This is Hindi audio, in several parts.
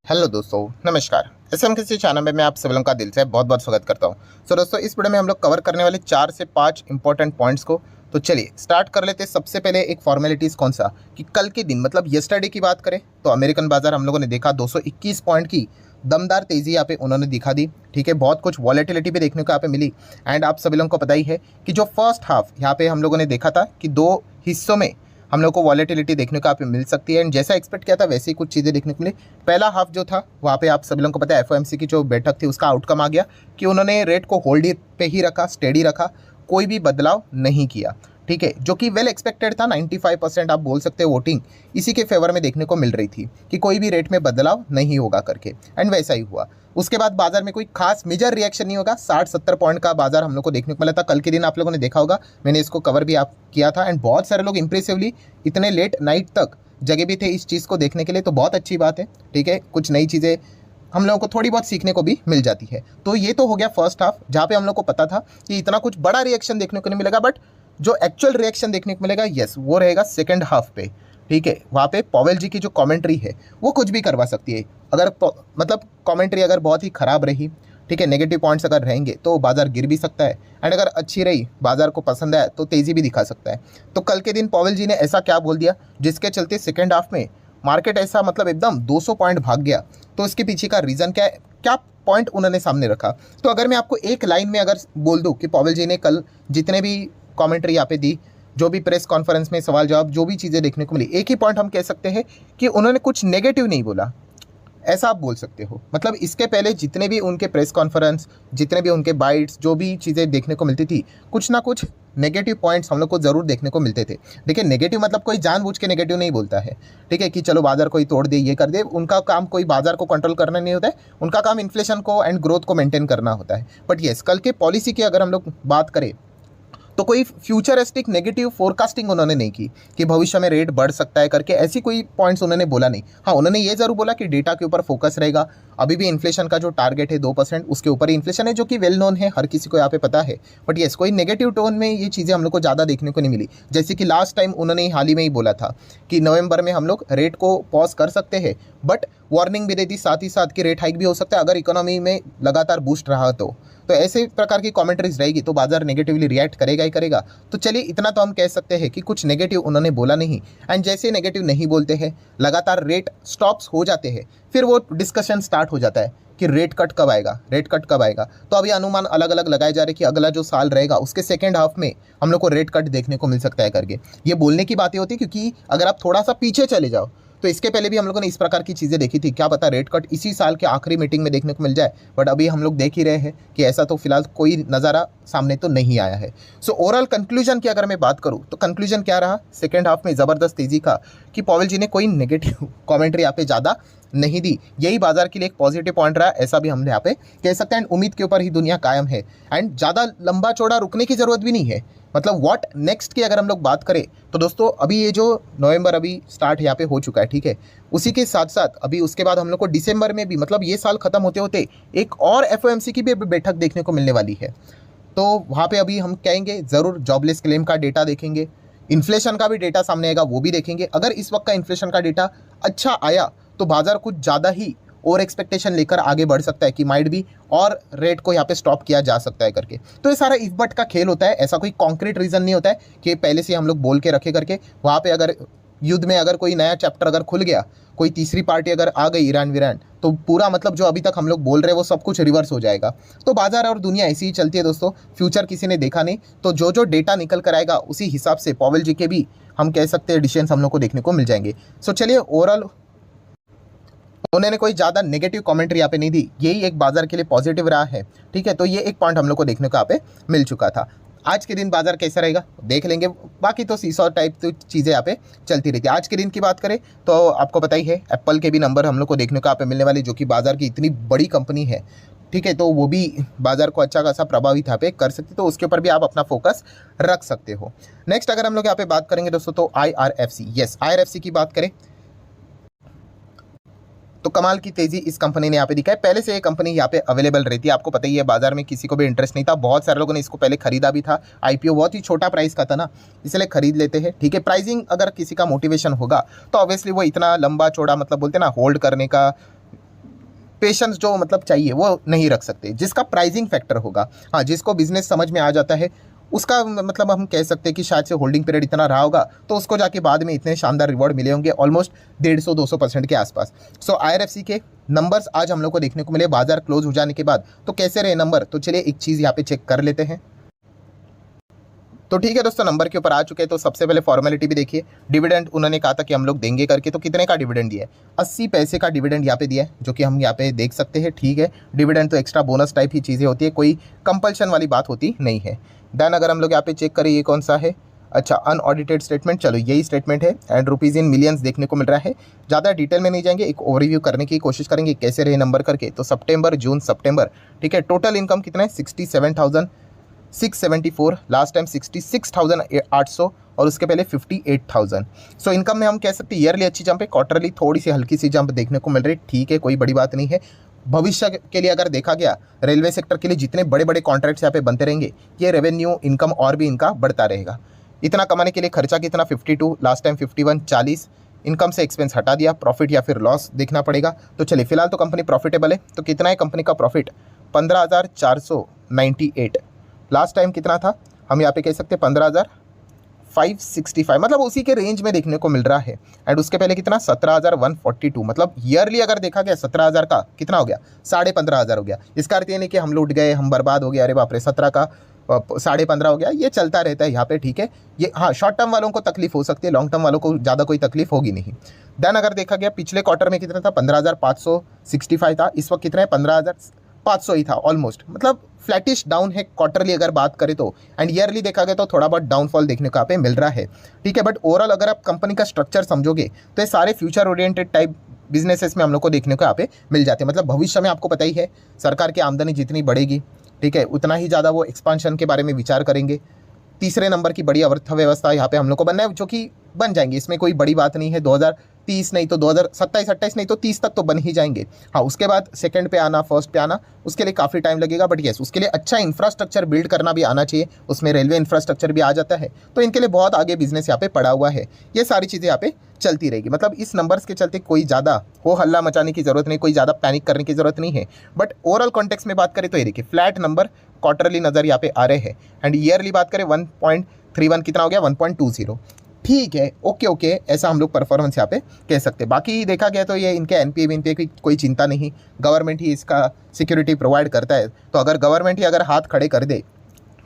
हेलो दोस्तों, नमस्कार। एसएम किसी चैनल में मैं आप सभी लोगों का दिल से बहुत बहुत स्वागत करता हूं। दोस्तों, इस वीडियो में हम लोग कवर करने वाले 4 से 5 इंपॉर्टेंट पॉइंट्स को। तो चलिए स्टार्ट कर लेते हैं। सबसे पहले एक फॉर्मेलिटीज़ कौन सा कि कल के दिन मतलब यस्टरडे की बात करें तो अमेरिकन बाजार हम लोगों ने देखा 221 पॉइंट की दमदार तेज़ी यहाँ पे उन्होंने दिखा दी। ठीक है, बहुत कुछ वॉलेटिलिटी भी देखने को यहाँ पे मिली। एंड आप सभी लोगों को पता ही है कि जो फर्स्ट हाफ यहाँ पे हम लोगों ने देखा था कि 2 हिस्सों में हम लोग को वॉलेटिलिटी देखने को यहाँ पे मिल सकती है। एंड जैसा एक्सपेक्ट किया था वैसे ही कुछ चीज़ें देखने को मिली। पहला हाफ जो था वहाँ पे आप सभी लोगों को पता है एफओएमसी की जो बैठक थी उसका आउटकम आ गया कि उन्होंने रेट को होल्ड पे ही रखा, स्टेडी रखा, कोई भी बदलाव नहीं किया। ठीक है, जो कि वेल एक्सपेक्टेड था। 95% आप बोल सकते हैं वोटिंग इसी के फेवर में देखने को मिल रही थी कि कोई भी रेट में बदलाव नहीं होगा करके। एंड वैसा ही हुआ। उसके बाद बाजार में कोई खास मेजर रिएक्शन नहीं होगा। 60-70 पॉइंट का बाजार हम लोग को देखने को मिला था। कल के दिन आप लोगों ने देखा होगा, मैंने इसको कवर भी आप किया था। एंड बहुत सारे लोग इंप्रेसिवली इतने लेट नाइट तक जगह भी थे इस चीज़ को देखने के लिए, तो बहुत अच्छी बात है। ठीक है, कुछ नई चीज़ें हम लोगों को थोड़ी बहुत सीखने को भी मिल जाती है। तो ये तो हो गया फर्स्ट हाफ, जहाँ पे हम लोग को पता था कि इतना कुछ बड़ा रिएक्शन देखने को नहीं मिलेगा। बट जो एक्चुअल रिएक्शन देखने को मिलेगा, यस, वो रहेगा सेकंड हाफ पे। ठीक है, वहाँ पे पॉवेल जी की जो कमेंट्री है वो कुछ भी करवा सकती है। अगर मतलब कमेंट्री अगर बहुत ही ख़राब रही, ठीक है, नेगेटिव पॉइंट्स अगर रहेंगे तो बाजार गिर भी सकता है। एंड अगर अच्छी रही, बाजार को पसंद आया तो तेज़ी भी दिखा सकता है। तो कल के दिन पॉवेल जी ने ऐसा क्या बोल दिया जिसके चलते सेकेंड हाफ में मार्केट ऐसा मतलब एकदम 200 पॉइंट भाग गया। तो इसके पीछे का रीज़न क्या है, क्या पॉइंट उन्होंने सामने रखा। तो अगर मैं आपको एक लाइन में अगर बोल दूँ कि पॉवेल जी ने कल जितने भी कमेंट्री यहाँ पे दी, जो भी प्रेस कॉन्फ्रेंस में सवाल जवाब जो भी चीज़ें देखने को मिली, एक ही पॉइंट हम कह सकते हैं कि उन्होंने कुछ नेगेटिव नहीं बोला। ऐसा आप बोल सकते हो। मतलब इसके पहले जितने भी उनके प्रेस कॉन्फ्रेंस, जितने भी उनके बाइट्स, जो भी चीज़ें देखने को मिलती थी, कुछ ना कुछ नेगेटिव पॉइंट्स हम लोग को ज़रूर देखने को मिलते थे। देखिए, नेगेटिव मतलब कोई जानबूझ के नेगेटिव नहीं बोलता है। ठीक है, कि चलो बाजार कोई तोड़ दे, ये कर दे। उनका काम कोई बाजार को कंट्रोल करना नहीं होता है, उनका काम इन्फ्लेशन को एंड ग्रोथ को मेंटेन करना होता है। बट येस, कल के पॉलिसी की अगर हम लोग बात करें तो कोई फ्यूचरिस्टिक नेगेटिव फोरकास्टिंग उन्होंने नहीं की कि भविष्य में रेट बढ़ सकता है करके, ऐसी कोई पॉइंट्स उन्होंने बोला नहीं। हाँ, उन्होंने ये ज़रूर बोला कि डेटा के ऊपर फोकस रहेगा। अभी भी इन्फ्लेशन का जो टारगेट है 2%, उसके ऊपर ही इन्फ्लेशन है, जो कि वेल नोन है, हर किसी को यहाँ पे पता है। बट येस, कोई नेगेटिव टोन में ये चीज़ें हम लोग को ज़्यादा देखने को नहीं मिली। जैसे कि लास्ट टाइम उन्होंने हाल ही में ही बोला था कि नवंबर में हम लोग रेट को पॉज कर सकते हैं, बट वार्निंग भी दे दी साथ ही साथ कि रेट हाइक भी हो सकता है अगर इकोनॉमी में लगातार बूस्ट रहा तो ऐसे प्रकार की कमेंट्रीज रहेगी तो बाजार नेगेटिवली रिएक्ट करेगा ही करेगा। तो चलिए इतना तो हम कह सकते हैं कि कुछ नेगेटिव उन्होंने बोला नहीं। एंड जैसे नेगेटिव नहीं बोलते हैं, लगातार रेट स्टॉप्स हो जाते हैं, फिर वो डिस्कशन स्टार्ट हो जाता है कि रेट कट कब आएगा, रेट कट कब आएगा। तो अभी अनुमान अलग अलग लगाए जा रहे हैं कि अगला जो साल रहेगा उसके सेकेंड हाफ में हम लोग को रेट कट देखने को मिल सकता है करके। ये बोलने की बातें होती है, क्योंकि अगर आप थोड़ा सा पीछे चले जाओ तो इसके पहले भी हम लोगों ने इस प्रकार की चीज़ें देखी थी। क्या पता रेट कट इसी साल के आखिरी मीटिंग में देखने को मिल जाए। बट अभी हम लोग देख ही रहे हैं कि ऐसा तो फिलहाल कोई नज़ारा सामने तो नहीं आया है। सो ओवरऑल कंक्लूजन की अगर मैं बात करूं तो कंक्लूजन क्या रहा सेकेंड हाफ में ज़बरदस्त तेज़ी का, कि पॉवेल जी ने कोई नेगेटिव कॉमेंट्री यहाँ पे ज़्यादा नहीं दी। यही बाजार के लिए एक पॉजिटिव पॉइंट रहा, ऐसा भी हम यहाँ पे कह सकते हैं। उम्मीद के ऊपर ही दुनिया कायम है। एंड ज़्यादा लंबा चौड़ा रुकने की ज़रूरत भी नहीं है। मतलब व्हाट नेक्स्ट की अगर हम लोग बात करें तो दोस्तों, अभी ये जो नवंबर अभी स्टार्ट यहाँ पे हो चुका है, ठीक है, उसी के साथ साथ अभी उसके बाद हम लोग को दिसंबर में भी, मतलब ये साल खत्म होते होते एक और एफओएमसी की भी बैठक देखने को मिलने वाली है। तो वहाँ पे अभी हम कहेंगे ज़रूर जॉबलेस क्लेम का डेटा देखेंगे, इन्फ्लेशन का भी डेटा सामने आएगा, वो भी देखेंगे। अगर इस वक्त का इन्फ्लेशन का डेटा अच्छा आया तो बाजार कुछ ज़्यादा ही और एक्सपेक्टेशन लेकर आगे बढ़ सकता है कि माइट भी और रेट को यहाँ पे स्टॉप किया जा सकता है करके। तो ये सारा इफ बट का खेल होता है, ऐसा कोई कॉन्क्रीट रीज़न नहीं होता है कि पहले से हम लोग बोल के रखे करके। वहाँ पे अगर युद्ध में अगर कोई नया चैप्टर अगर खुल गया, कोई तीसरी पार्टी अगर आ गई ईरान वीरान, तो पूरा मतलब जो अभी तक हम लोग बोल रहे हैं वो सब कुछ रिवर्स हो जाएगा। तो बाजार और दुनिया ऐसी ही चलती है दोस्तों, फ्यूचर किसी ने देखा नहीं। तो जो जो डेटा निकल कर आएगा उसी हिसाब से पॉवेल जी के भी हम कह सकते हैं डिसीजंस हम लोग को देखने को मिल जाएंगे। सो चलिए, ओवरऑल उन्होंने कोई ज़्यादा नेगेटिव कमेंट्री यहाँ पे नहीं दी, यही एक बाजार के लिए पॉजिटिव रहा है। ठीक है, तो ये एक पॉइंट हम लोग को देखने को यहाँ पे मिल चुका था। आज के दिन बाजार कैसा रहेगा देख लेंगे, बाकी तो सीसॉ टाइप तो चीज़ें यहाँ पे चलती रहती है। आज के दिन की बात करें तो आपको पता ही है एप्पल के भी नंबर हम लोग को देखने को यहाँ पे मिलने वाले, जो कि बाजार की इतनी बड़ी कंपनी है। ठीक है, तो वो भी बाजार को अच्छा खासा प्रभावित यहाँ पे कर सकती है, तो उसके ऊपर भी आप अपना फोकस रख सकते हो। नेक्स्ट अगर हम लोग यहाँ पे बात करेंगे दोस्तों तो IRFC, यस IRFC की बात करें तो कमाल की तेजी इस कंपनी ने यहाँ पे दिखा है। पहले से ये कंपनी यहाँ पे अवेलेबल रहती है, आपको पता ही है। बाजार में किसी को भी इंटरेस्ट नहीं था, बहुत सारे लोगों ने इसको पहले खरीदा भी था। आईपीओ बहुत ही छोटा प्राइस का था ना, इसलिए खरीद लेते हैं। ठीक है, प्राइसिंग अगर किसी का मोटिवेशन होगा तो ऑब्वियसली वो इतना लंबा चौड़ा मतलब बोलते हैं ना होल्ड करने का पेशेंस जो मतलब चाहिए वो नहीं रख सकते। जिसका प्राइसिंग फैक्टर होगा, हाँ, जिसको बिजनेस समझ में आ जाता है, उसका मतलब हम कह सकते हैं कि शायद से होल्डिंग पीरियड इतना रहा होगा तो उसको जाके बाद में इतने शानदार रिवॉर्ड मिले होंगे, ऑलमोस्ट 150-200% के आसपास। सो IRFC के नंबर्स आज हम लोग को देखने को मिले बाजार क्लोज हो जाने के बाद। तो कैसे रहे नंबर, तो चलिए एक चीज़ यहाँ पे चेक कर लेते हैं। तो ठीक है दोस्तों, नंबर के ऊपर आ चुके हैं। तो सबसे पहले फॉर्मेलिटी भी देखिए, डिविडेंड उन्होंने कहा था कि हम लोग देंगे करके, तो कितने का डिविडेंड दिया है? 80 पैसे का डिविडेंड यहाँ पे दिया है, जो कि हम यहाँ पे देख सकते हैं। ठीक है, डिविडेंड तो एक्स्ट्रा बोनस टाइप ही चीज़ें होती है, कोई कंपल्शन वाली बात होती नहीं है। देन अगर हम लोग यहाँ पे चेक करें, ये कौन सा है? अच्छा, अनऑडिटेड स्टेटमेंट, चलो यही स्टेटमेंट है एंड रुपीज़ इन मिलियंस देखने को मिल रहा है। ज़्यादा डिटेल में नहीं जाएंगे, एक ओवरव्यू करने की कोशिश करेंगे कैसे रहे नंबर करके। तो सितंबर, जून, सितंबर, ठीक है, टोटल इनकम कितना है? 67,674, लास्ट टाइम 66,800 और उसके पहले 58,000। सो इनकम में हम कह सकते हैं ईयरली अच्छी जंप है, क्वार्टरली थोड़ी सी हल्की सी जंप देखने को मिल रही है। ठीक है, कोई बड़ी बात नहीं है। भविष्य के लिए अगर देखा गया, रेलवे सेक्टर के लिए जितने बड़े बड़े कॉन्ट्रैक्ट्स यहाँ पे बनते रहेंगे, ये रेवेन्यू इनकम और भी इनका बढ़ता रहेगा। इतना कमाने के लिए खर्चा कितना? 52, लास्ट टाइम 51, 40। इनकम से एक्सपेंस हटा दिया, प्रॉफिट या फिर लॉस देखना पड़ेगा। तो चलिए, फिलहाल तो कंपनी प्रॉफिटेबल है। तो कितना है कंपनी का प्रॉफिट? 15,498। लास्ट टाइम कितना था? हम यहाँ पे कह सकते हैं 15,565, मतलब उसी के रेंज में देखने को मिल रहा है। एंड उसके पहले कितना? 17,142, मतलब ईयरली अगर देखा गया 17,000 का कितना हो गया? 15,500 हो गया। इसका अर्थ ये नहीं कि हम लूट गए, हम बर्बाद हो गए, अरे बाप रे 17 का 15,500 हो गया। ये चलता रहता है यहाँ पे, ठीक है। ये हाँ, शॉर्ट टर्म वालों को तकलीफ हो सकती है, लॉन्ग टर्म वालों को ज़्यादा कोई तकलीफ होगी नहीं। देन अगर देखा गया पिछले क्वार्टर में कितना था? 15,565 था। इस वक्त कितना है? 15,500 ही था ऑलमोस्ट, मतलब फ्लैटिश डाउन है क्वार्टरली अगर बात करें तो। एंड ईयरली देखा गया तो थोड़ा बहुत डाउनफॉल देखने को यहाँ पे मिल रहा है, ठीक है। बट ओवरऑल अगर आप कंपनी का स्ट्रक्चर समझोगे तो ये सारे फ्यूचर ओरिएंटेड टाइप बिजनेसेस में हम लोग को देखने को यहाँ पे मिल जाते हैं। मतलब भविष्य में आपको पता ही है, सरकार की आमदनी जितनी बढ़ेगी, ठीक है, उतना ही ज़्यादा वो एक्सपांशन के बारे में विचार करेंगे। तीसरे नंबर की बड़ी अर्थव्यवस्था यहाँ पे हम लोग को बनना है, जो कि बन जाएंगे, इसमें कोई बड़ी बात नहीं है। 2030 नहीं तो 2027-28 नहीं तो 30 तक तो बन ही जाएंगे। हाँ, उसके बाद सेकंड पे आना, फर्स्ट पे आना, उसके लिए काफ़ी टाइम लगेगा। बट यस, उसके लिए अच्छा इंफ्रास्ट्रक्चर बिल्ड करना भी आना चाहिए, उसमें रेलवे इंफ्रास्ट्रक्चर भी आ जाता है, तो इनके लिए बहुत आगे बिजनेस यहाँ पे पड़ा हुआ है। ये सारी चीज़ें यहाँ पे चलती रहेगी। मतलब इस नंबर्स के चलते कोई ज़्यादा हो हल्ला मचाने की ज़रूरत नहीं, कोई ज़्यादा पैनिक करने की ज़रूरत नहीं है। बट ओवरऑल कॉन्टेक्स्ट में बात करें तो ये देखिए, फ्लैट नंबर क्वार्टरली नज़र यहाँ पे आ रहे हैं। एंड ईयरली बात करें 1.31 कितना हो गया? 1.20। ठीक है, ओके, ऐसा हम लोग परफॉर्मेंस यहाँ पे कह सकते हैं। बाकी देखा गया तो ये इनके एनपीए की कोई चिंता नहीं, गवर्नमेंट ही इसका सिक्योरिटी प्रोवाइड करता है। तो अगर गवर्नमेंट ही अगर हाथ खड़े कर दे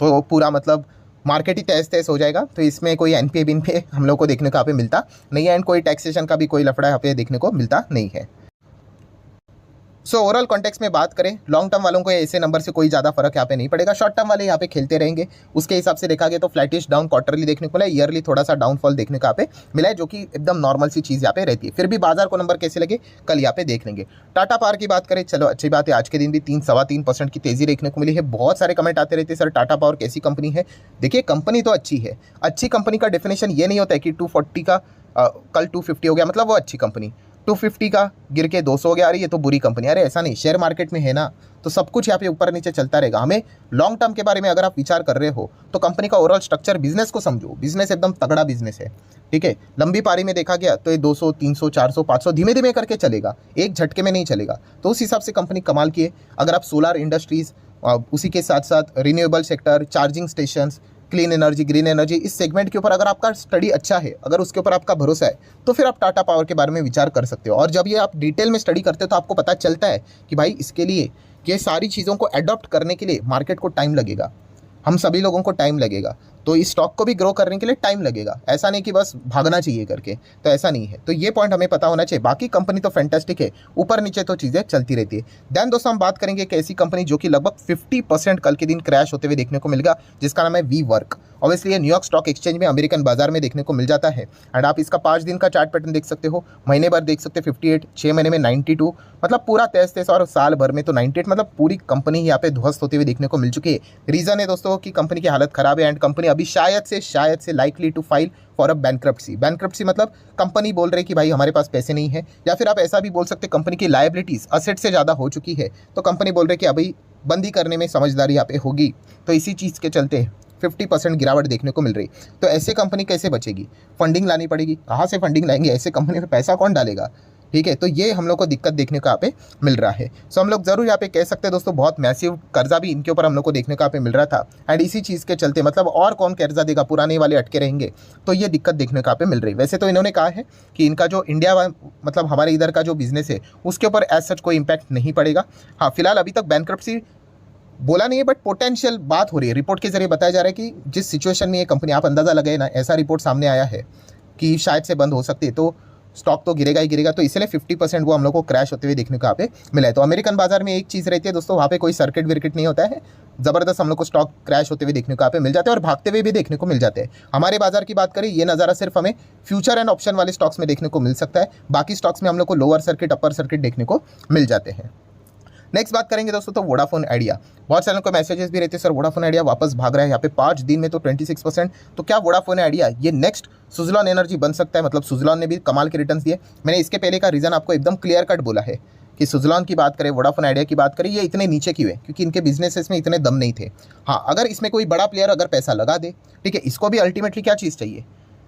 तो पूरा मतलब मार्केट ही तहस तहस हो जाएगा। तो इसमें कोई एनपीए हम लोग को देखने को यहाँ पे मिलता नहीं है। एंड कोई टैक्सेशन का भी कोई लफड़ा यहाँ पे देखने को मिलता नहीं है। सो ओवरऑल कॉन्टेक्स्ट में बात करें, लॉन्ग टर्म वालों को ऐसे नंबर से कोई ज़्यादा फर्क यहाँ पे नहीं पड़ेगा, शॉर्ट टर्म वाले यहाँ पे खेलते रहेंगे। उसके हिसाब से देखा गया तो फ्लैटिश डाउन क्वार्टरली देखने को मिला, ईयरली थोड़ा सा डाउनफॉल देखने को यहाँ पे मिला है, जो कि एकदम नॉर्मल सी चीज़ यहाँ पे रहती है। फिर भी बाजार को नंबर कैसे लगे कल यहाँ पे देख लेंगे। टाटा पावर की बात करें, चलो अच्छी बात है, आज के दिन भी 3-3.25% की तेज़ी देखने को मिली है। बहुत सारे कमेंट आते रहते हैं, सर टाटा पावर कैसी कंपनी है? देखिए, कंपनी तो अच्छी है। अच्छी कंपनी का डेफिनेशन ये नहीं होता है कि 240 का कल 250 हो गया मतलब वो अच्छी कंपनी, 250 का गिर के 200 हो गया, अरे ये तो बुरी कंपनी। अरे ऐसा नहीं, शेयर मार्केट में है ना, तो सब कुछ यहाँ पे ऊपर नीचे चलता रहेगा। हमें लॉन्ग टर्म के बारे में अगर आप विचार कर रहे हो तो कंपनी का ओवरऑल स्ट्रक्चर, बिजनेस को समझो, बिजनेस एकदम तगड़ा बिजनेस है, ठीक है। लंबी पारी में देखा गया तो ये 200, 300, 400, 500 धीमे धीमे करके चलेगा, एक झटके में नहीं चलेगा। तो उस हिसाब से कंपनी कमाल की है। अगर आप सोलर इंडस्ट्रीज़, उसी के साथ साथ renewable sector, charging stations, clean energy, green energy, इस सेगमेंट के ऊपर अगर आपका स्टडी अच्छा है, अगर उसके ऊपर आपका भरोसा है, तो फिर आप टाटा पावर के बारे में विचार कर सकते हो। और जब ये आप डिटेल में स्टडी करते हो तो आपको पता चलता है कि भाई इसके लिए, ये सारी चीज़ों को अडॉप्ट करने के लिए मार्केट को टाइम लगेगा, हम सभी लोगों को टाइम लगेगा, तो इस स्टॉक को भी ग्रो करने के लिए टाइम लगेगा। ऐसा नहीं कि बस भागना चाहिए करके, तो ऐसा नहीं है। तो ये पॉइंट हमें पता होना चाहिए। बाकी कंपनी तो फैंटास्टिक है, ऊपर नीचे तो चीज़ें चलती रहती है। देन दोस्तों हम बात करेंगे कि ऐसी कंपनी जो कि लगभग 50% कल के दिन क्रैश होते हुए देखने को मिलेगा, जिसका नाम है WeWork। ऑब्वियसली ये न्यूयॉर्क स्टॉक एक्सचेंज में, अमेरिकन बाजार में देखने को मिल जाता है। एंड आप इसका 5 दिन का चार्ट पैटर्न देख सकते हो, महीने भर देख सकते हो 58, 6 महीने में 92, मतलब पूरा 33, और साल भर में तो 98, मतलब पूरी कंपनी यहाँ पे ध्वस्त होते हुए देखने को मिल चुकी है। रीज़न है दोस्तों कि कंपनी की हालत खराब है एंड कंपनी अभी शायद से likely to file for a bankruptcy. Bankruptcy मतलब कंपनी बोल रही है कि भाई हमारे पास पैसे नहीं है, या फिर आप ऐसा भी बोल सकते कंपनी की लायबिलिटीज़ असेट से ज़्यादा हो चुकी है, तो कंपनी बोल रही है कि अभी बंदी करने में समझदारी यहाँ पे होगी। तो इसी चीज़ के चलते 50% गिरावट देखने को मिल रही। तो ऐसे कंपनी कैसे बचेगी? फंडिंग लानी पड़ेगी। कहाँ से फंडिंग लाएंगे? ऐसे कंपनी में पैसा कौन डालेगा? ठीक है, तो ये हम लोग को दिक्कत देखने को यहाँ पे मिल रहा है। सो हम लोग ज़रूर यहाँ पे कह सकते हैं दोस्तों, बहुत मैसिव कर्जा भी इनके ऊपर हम लोग को देखने को यहाँ पे मिल रहा था। एंड इसी चीज़ के चलते मतलब और कौन कर्जा देगा, पुराने वाले अटके रहेंगे, तो ये दिक्कत देखने को यहाँ पे मिल रही है। वैसे तो इन्होंने कहा है कि इनका जो इंडिया मतलब हमारे इधर का जो बिजनेस है उसके ऊपर एज सच कोई इंपैक्ट नहीं पड़ेगा। हाँ, फिलहाल अभी तक बैंक्रप्सी बोला नहीं है, बट पोटेंशियल बात हो रही है। रिपोर्ट के जरिए बताया जा रहा है कि जिस सिचुएशन में ये कंपनी, आप अंदाज़ा लगाए ना, ऐसा रिपोर्ट सामने आया है कि शायद से बंद हो सकती है, तो स्टॉक तो गिरेगा ही गिरेगा। तो इसलिए 50% वो हम लोग को क्रैश होते हुए देखने को यहाँ पे मिला है। तो अमेरिकन बाजार में एक चीज़ रहती है दोस्तों, वहाँ पे कोई सर्किट विर्किट नहीं होता है, ज़बरदस्त हम लोग को स्टॉक क्रैश होते हुए देखने को यहाँ पे मिल जाते हैं और भागते हुए भी देखने को मिल जाते हैं। हमारे बाजार की बात करें, ये नज़ारा सिर्फ हमें फ्यूचर एंड ऑप्शन वाले स्टॉक्स में देखने को मिल सकता है। बाकी स्टॉक्स में हम लोग को लोअर सर्किट, अपर सर्किट देखने को मिल जाते हैं। नेक्स्ट बात करेंगे दोस्तों तो वोडाफोन आइडिया। बहुत सारे को मैसेजेस भी रहते हैं, सर वोडाफोन आइडिया वापस भाग रहा है यहाँ पे 5 दिन में तो 26%। तो क्या वोडाफोन आइडिया ये नेक्स्ट सुजलॉन एनर्जी बन सकता है? मतलब सुजलॉन ने भी कमाल के रिटर्न्स दिए। मैंने इसके पहले का रीज़न आपको एकदम क्लियर कट बोला है कि सुजलॉन की बात करें, वोडाफोन आइडिया की बात करें, ये इतने नीचे क्यों है? क्योंकि इनके बिजनेसेस में इतने दम नहीं थे। हाँ, अगर इसमें कोई बड़ा प्लेयर अगर पैसा लगा दे, ठीक है, इसको भी अल्टीमेटली क्या चीज़ चाहिए,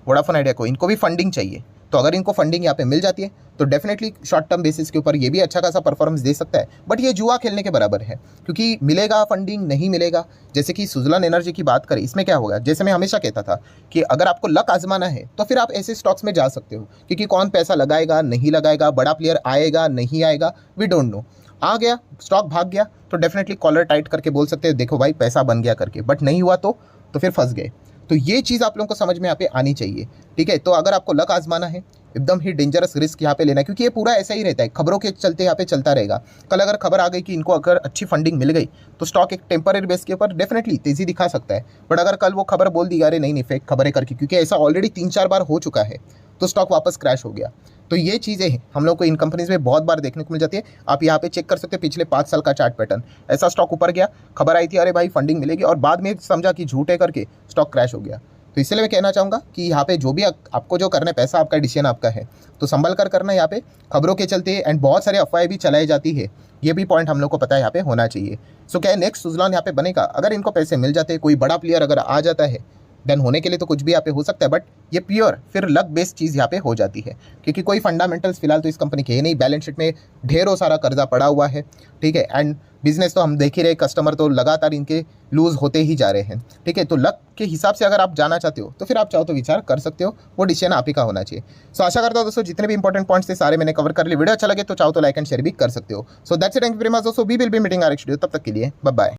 वोडाफोन आइडिया को, इनको भी फंडिंग चाहिए। तो अगर इनको फंडिंग यहाँ पे मिल जाती है तो डेफिनेटली शॉर्ट टर्म बेसिस के ऊपर ये भी अच्छा खासा परफॉर्मेंस दे सकता है। बट ये जुआ खेलने के बराबर है, क्योंकि मिलेगा फंडिंग, नहीं मिलेगा। जैसे कि सुजलॉन एनर्जी की बात करें, इसमें क्या होगा, जैसे मैं हमेशा कहता था कि अगर आपको लक आजमाना है तो फिर आप ऐसे स्टॉक्स में जा सकते हो, क्योंकि कौन पैसा लगाएगा, नहीं लगाएगा, बड़ा प्लेयर आएगा, नहीं आएगा, वी डोंट नो। आ गया स्टॉक, भाग गया, तो डेफिनेटली कॉलर टाइट करके बोल सकते हैं देखो भाई पैसा बन गया करके। बट नहीं हुआ तो फिर फंस गए। तो ये चीज़ आप लोगों को समझ में यहाँ पे आनी चाहिए, ठीक है। तो अगर आपको लक आजमाना है, एकदम ही डेंजरस रिस्क यहाँ पे लेना है, क्योंकि ये पूरा ऐसा ही रहता है, खबरों के चलते यहाँ पे चलता रहेगा। कल अगर खबर आ गई कि इनको अगर अच्छी फंडिंग मिल गई तो स्टॉक एक टेम्पररी बेस के ऊपर डेफिनेटली तेज़ी दिखा सकता है। बट अगर कल वो खबर बोल दी अरे नहीं फेक खबरें करके, क्योंकि ऐसा ऑलरेडी 3-4 बार हो चुका है, तो स्टॉक वापस क्रैश हो गया। तो ये चीज़ें हैं हम लोग को इन कंपनीज में बहुत बार देखने को मिल जाती है। आप यहाँ पे चेक कर सकते हैं पिछले 5 साल का चार्ट पैटर्न। ऐसा स्टॉक ऊपर गया, खबर आई थी अरे भाई फंडिंग मिलेगी, और बाद में समझा कि झूठे करके स्टॉक क्रैश हो गया। तो इसलिए मैं कहना चाहूँगा कि यहाँ पे जो भी आपको जो करना है, पैसा आपका, डिसीजन आपका है, तो संभल कर करना है। यहाँ पे खबरों के चलते एंड बहुत सारे अफवाहें भी चलाई जाती है, ये भी पॉइंट हम लोग को पता है यहाँ पे होना चाहिए। सो क्या है, नेक्स्ट सुजलॉन यहाँ पे बनेगा? अगर इनको पैसे मिल जाते हैं, कोई बड़ा प्लेयर अगर आ जाता है, देन होने के लिए तो कुछ भी यहाँ पे हो सकता है। बट ये प्योर फिर लक बेस्ड चीज़ यहाँ पे हो जाती है, क्योंकि कोई फंडामेंटल्स फिलहाल तो इस कंपनी के है नहीं। बैलेंस शीट में ढेरों सारा कर्जा पड़ा हुआ है, ठीक है। एंड बिजनेस तो हम देख ही रहे, कस्टमर तो लगातार इनके लूज होते ही जा रहे हैं, ठीक है। तो लक के हिसाब से अगर आप जाना चाहते हो तो फिर आप चाहो तो विचार कर सकते हो, वो डिसीजन आप ही का होना चाहिए। सो आशा करता हूँ दोस्तों जितने भी इंपॉर्टेंट पॉइंट्स थे सारे मैंने कवर कर लिए। वीडियो अच्छा लगे तो चाहो तो लाइक एंड शेयर भी कर सकते हो। So that's it, thank you very much दोस्तों, we will be meeting our next video. तब तक के लिए बाय बाय।